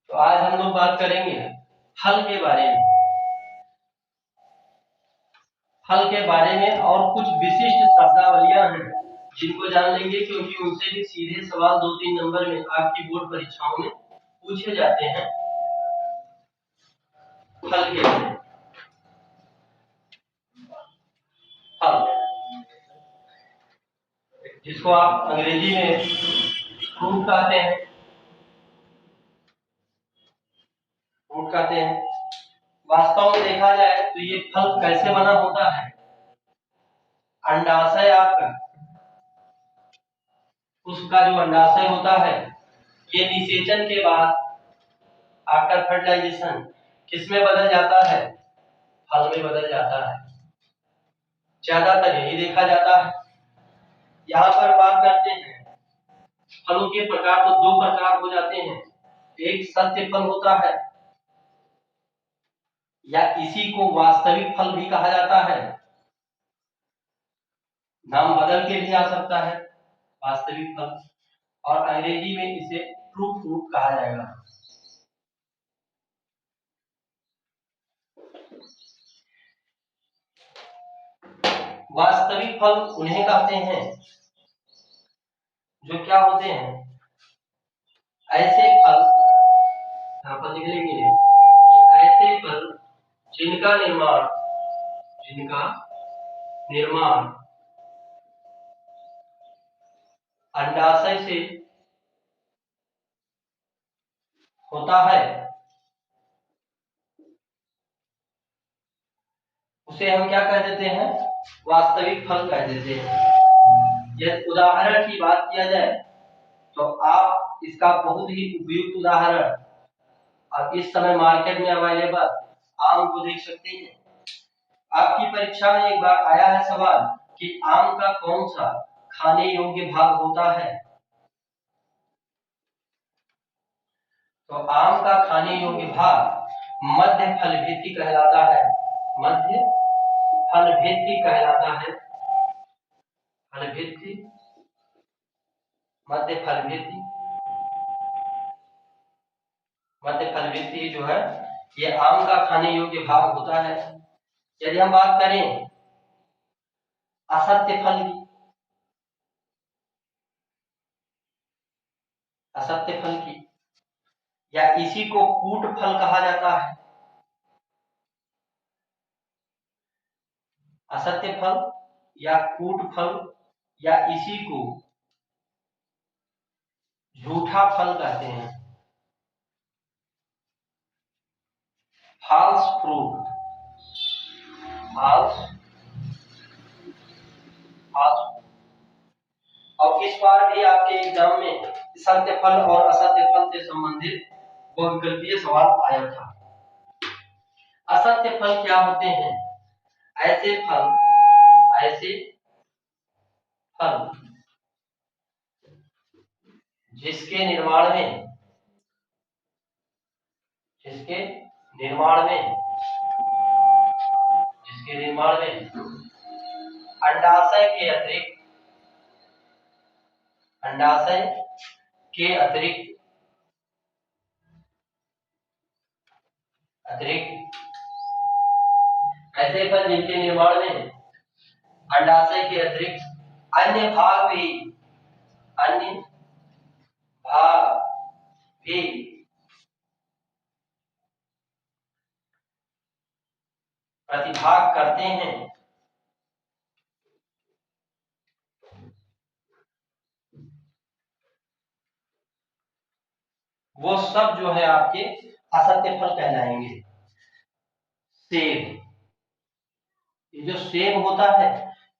तो आज हम लोग बात करेंगे फल के बारे में। फल के बारे में और कुछ विशिष्ट शब्दावलियां हैं जिनको जान लेंगे, क्योंकि उनसे भी सीधे सवाल 2-3 नंबर में आपकी बोर्ड परीक्षाओं में पूछे जाते हैं। फल के बारे में। फल, जिसको आप अंग्रेजी में फ्रूट कहते हैं। फ्रूट कहते हैं। वास्तव में देखा जाए तो ये फल कैसे बना होता है। अंडाशय आपका, उसका जो अंडाशय होता है, ये निषेचन के बाद आफ्टर फर्टिलाइजेशन किसमें बदल जाता है? फल में बदल जाता है। ज्यादातर यही देखा जाता है। यहाँ पर बात करते हैं फलों के प्रकार, तो 2 प्रकार हो जाते हैं। एक सत्य फल होता है, या इसी को वास्तविक फल भी कहा जाता है। नाम बदल के भी आ सकता है, वास्तविक फल, और अंग्रेजी में इसे ट्रू फ्रूट कहा जाएगा। वास्तविक फल उन्हें कहते हैं जो क्या होते हैं, ऐसे फल, यहाँ पर लिख लेंगे कि ऐसे फल जिनका निर्माण अंडाशय से होता है, उसे हम क्या कह देते हैं? वास्तविक फल कह देते हैं। यदि उदाहरण की बात किया जाए तो आप इसका बहुत ही उपयुक्त उदाहरण अब इस समय मार्केट में अवेलेबल आम को देख सकते हैं। आपकी परीक्षा में एक बार आया है सवाल कि आम का कौन सा खाने योग्य भाग होता है। तो आम का खाने योग्य भाग मध्य फलभित्ति कहलाता है। मध्य फलभित्ति कहलाता है। फलभित्ति, मध्य फलभित्ति, मध्य फलभित्ति जो है ये आम का खाने योग्य भाग होता है। यदि हम बात करें असत्य फल की, असत्य फल की, या इसी को कूट फल कहा जाता है। असत्य फल या कूट फल, या इसी को झूठा फल कहते हैं। False fruit, false. और इस बार भी आपके एग्जाम में सत्य फल और असत्य फल से संबंधित बहुविकल्पीय सवाल आया था। असत्य फल क्या होते हैं? ऐसे फल जिसके निर्माण में अंडाशय के अतिरिक्त ऐसे फल जिनके निर्माण में अंडाशय के अतिरिक्त अन्य भाग भी प्रतिभाग करते हैं, वो सब जो है आपके असत्य फल कहलाएंगे। सेब, ये जो सेब होता है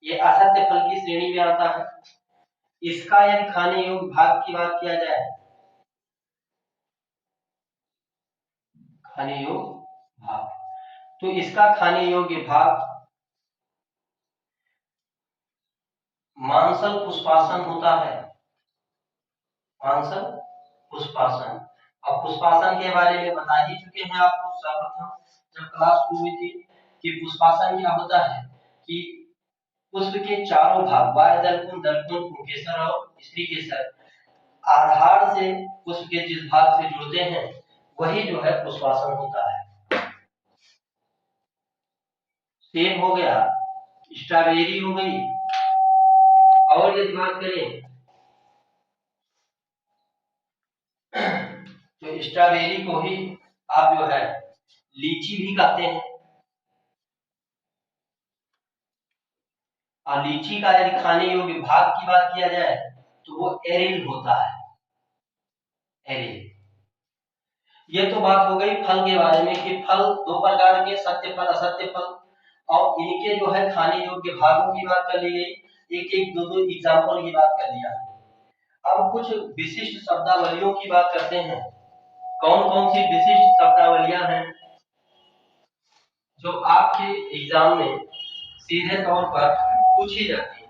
ये असत्य फल की श्रेणी में आता है। इसका यदि खाने योग्य भाग की बात किया जाए, खाने योग्य भाग, तो इसका खाने योग्य भाग मांसल पुष्पासन होता है। मांसल पुष्पासन। अब पुष्पासन के बारे में बता ही चुके हैं आपको सर्वप्रथम जब क्लास 2 में थी कि पुष्पासन क्या होता है कि पुष्प के चारों भाग, बाह्य दलकुन, दलकुन, पुंकेसर और स्त्रीकेसर, आधार से पुष्प के जिस भाग से जुड़ते हैं वही जो है पुष्पासन होता है। सेब हो गया, स्ट्रॉबेरी हो गई, और यदि बात करें तो स्ट्रॉबेरी को ही आप जो है लीची भी कहते हैं। और लीची का यदि खाने योग्य भाग की बात किया जाए तो वो एरिल होता है, एरिल। ये तो बात हो गई फल के बारे में कि फल दो प्रकार के, सत्य फल, असत्य फल, और इनके जो है खाने योग्य भागों की बात कर ली गई, एक एक दो दो एग्जाम्पल की बात कर लिया। अब कुछ विशिष्ट शब्दावलियों की बात करते हैं। कौन कौन सी विशिष्ट शब्दावलियां हैं जो आपके एग्जाम में सीधे तौर पर पूछी जाती है।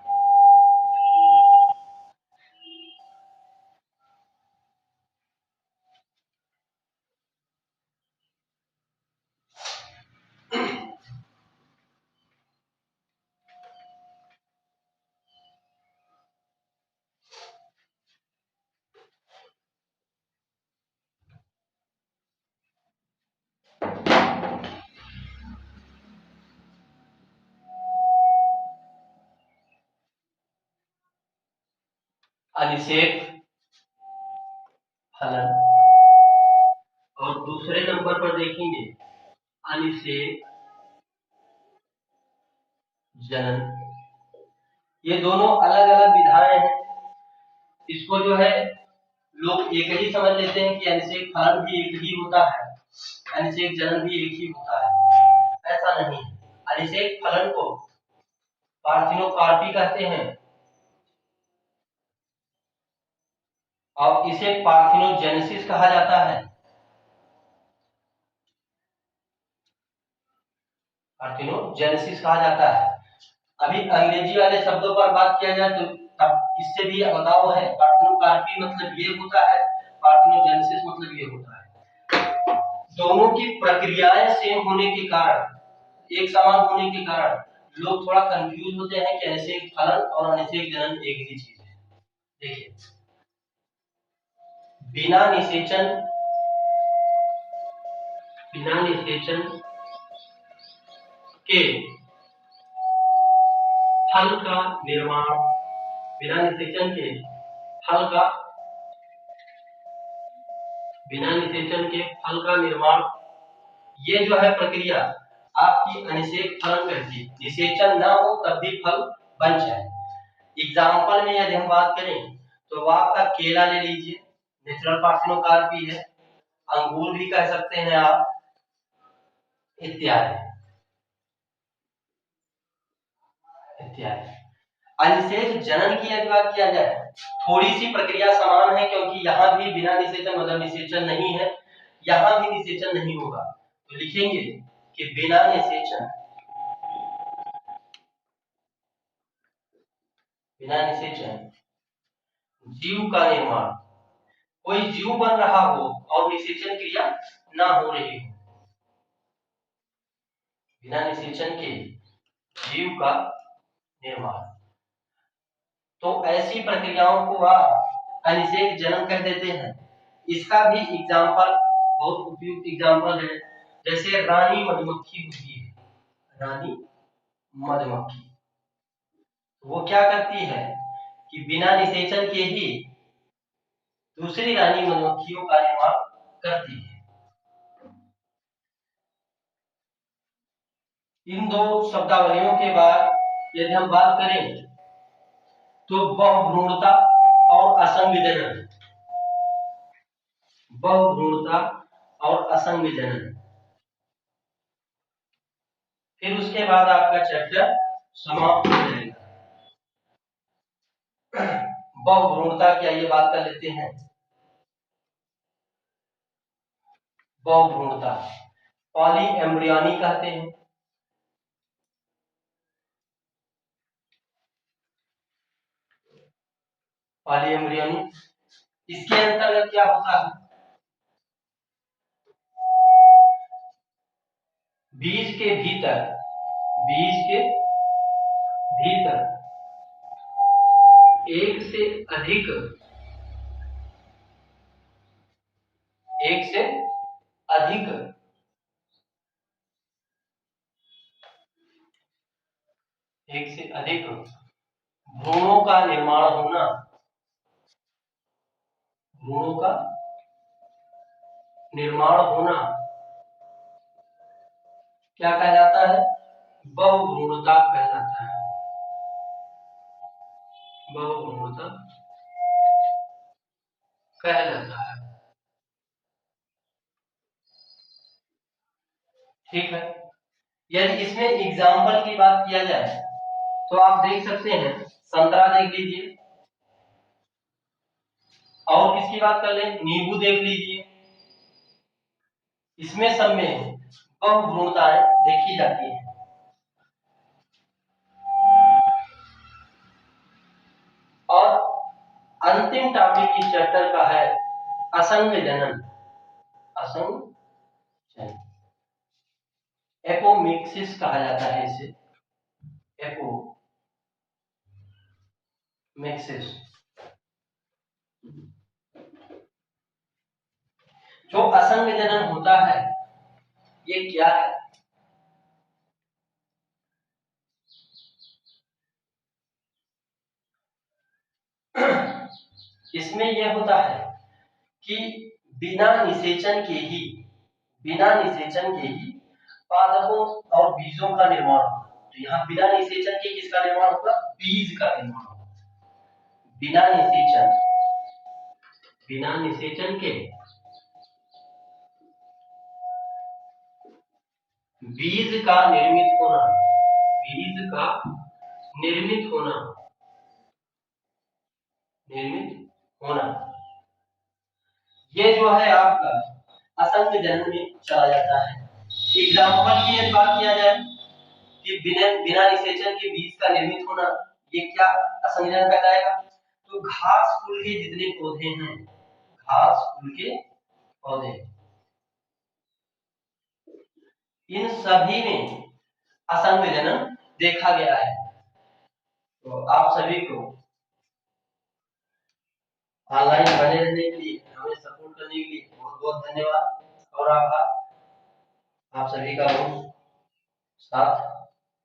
अनिषेक, फलन, और दूसरे नंबर पर देखेंगे अनिषेक, जनन। ये दोनों अलग अलग विधाएं हैं। इसको जो है लोग एक ही समझ लेते हैं कि अनिषेक फलन भी एक ही होता है, अनिषेक जनन भी एक ही होता है। ऐसा नहीं है। अनिषेक फलन को पार्थिनोकार्पी कहते हैं और इसे पार्थिनोजेनेसिस कहा जाता है। पार्थिनोजेनेसिस कहा जाता है। अभी अंग्रेजी वाले शब्दों पर बात किया जाए तो तब इससे भी अलगाव है। पार्थिनोकार्पी मतलब ये होता है, पार्थिनोजेनेसिस मतलब ये होता है। दोनों की प्रक्रियाएं सेम होने के कारण, एक समान होने के कारण लोग थोड़ा कंफ्यूज होते हैं कि अनिषेक फलन और अनिषेक जनन एक ही चीज है। देखिए, बिना निषेचन के फल का निर्माण, बिना निषेचन के फल का, बिना निषेचन के फल का निर्माण, ये जो है प्रक्रिया आपकी अनिषेक फलन कहती है। निषेचन ना हो तब भी फल बन जाए। एग्जाम्पल में यदि हम बात करें तो वो आपका केला ले लीजिए, नेचुरल पार्थिनोकार्पी है, अंगूर भी कह सकते हैं आप, इत्यादि इत्यादि। अनिषेक जनन की यदि बात किया जाए, थोड़ी सी प्रक्रिया समान है, क्योंकि यहाँ भी बिना निषेचन मतलब निषेचन नहीं है, यहाँ भी निषेचन नहीं होगा। तो लिखेंगे कि बिना निषेचन, बिना निषेचन जीव का निर्माण, कोई जीव बन रहा हो और निषेचन क्रिया ना हो रही हो, बिना निषेचन के जीव का निर्माण, तो ऐसी प्रक्रियाओं को आप अनिषेक जनन कह देते हैं। इसका भी एग्जाम्पल, बहुत उपयुक्त एग्जाम्पल है, जैसे रानी मधुमक्खी होती है, रानी मधुमक्खी वो क्या करती है कि बिना निषेचन के ही दूसरी रानी मधुमक्खियों का निर्माण करती है। इन दो शब्दावलियों के बाद यदि हम बात करें तो बहुभ्रूणता और असंग जनन, बहुभ्रूणता और असंग जनन, फिर उसके बाद आपका चैप्टर समाप्त हो जाएगा। बहुभ्रूणता की आइए बात कर लेते हैं। बहुभ्रूणता पॉली एम्ब्रियोनी कहते हैं। पॉली एम्ब्रियोनी, इसके अंतर्गत क्या होता है, बीज के भीतर, बीज के भीतर एक से अधिक, एक से अधिक एक से अधिक भ्रूणों का निर्माण होना, भ्रूणों का निर्माण होना क्या कहलाता है? बहुभ्रूणता कहलाता है। बहुभ्रूणता कहलाता है। ठीक है। यदि इसमें एग्जाम्पल की बात किया जाए तो आप देख सकते हैं, संतरा देख लीजिए, और किसकी बात कर लें, नींबू देख लीजिए। इसमें सब में बहुभ्रूणताएं देखी जाती हैं। और अंतिम टॉपिक इस चैप्टर का है असंग जनन। असंग जनन, एपोमिक्सिस कहा जाता है इसे, एपोमिक्सिस। जो असंग जनन होता है ये क्या है? इसमें यह होता है कि बिना निषेचन के ही पादपों और बीजों का निर्माण होगा। तो यहाँ बिना निषेचन के किसका निर्माण होगा? बीज का निर्माण होगा। बिना निषेचन के बीज का निर्मित होना, बीज का निर्मित होना, ये जो है आपका असंग जनन में चला जाता है। एग्जाम्पल की यदि बात किया जाए कि बिना निषेचन के बीज का निर्मित होना, ये क्या असंग जनन कहलाएगा? तो घास फूल के जितने पौधे हैं, घास फूल के पौधे, इन सभी में असंग जनन देखा गया है। तो आप सभी को ऑनलाइन बने रहने के लिए, हमें सपोर्ट करने के लिए बहुत बहुत धन्यवाद और आभार। आप सभी का बहुत साथ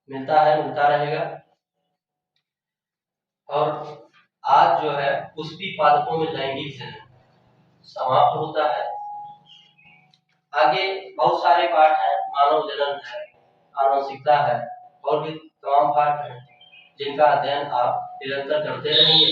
मिलता रहेगा। और आज जो है पुष्पी पादपों में लैंगिक जनन समाप्त होता है। आगे बहुत सारे पाठ हैं, मानव जनन है, आनुवंशिकता है, और भी तमाम पाठ हैं जिनका अध्ययन आप निरंतर करते रहेंगे।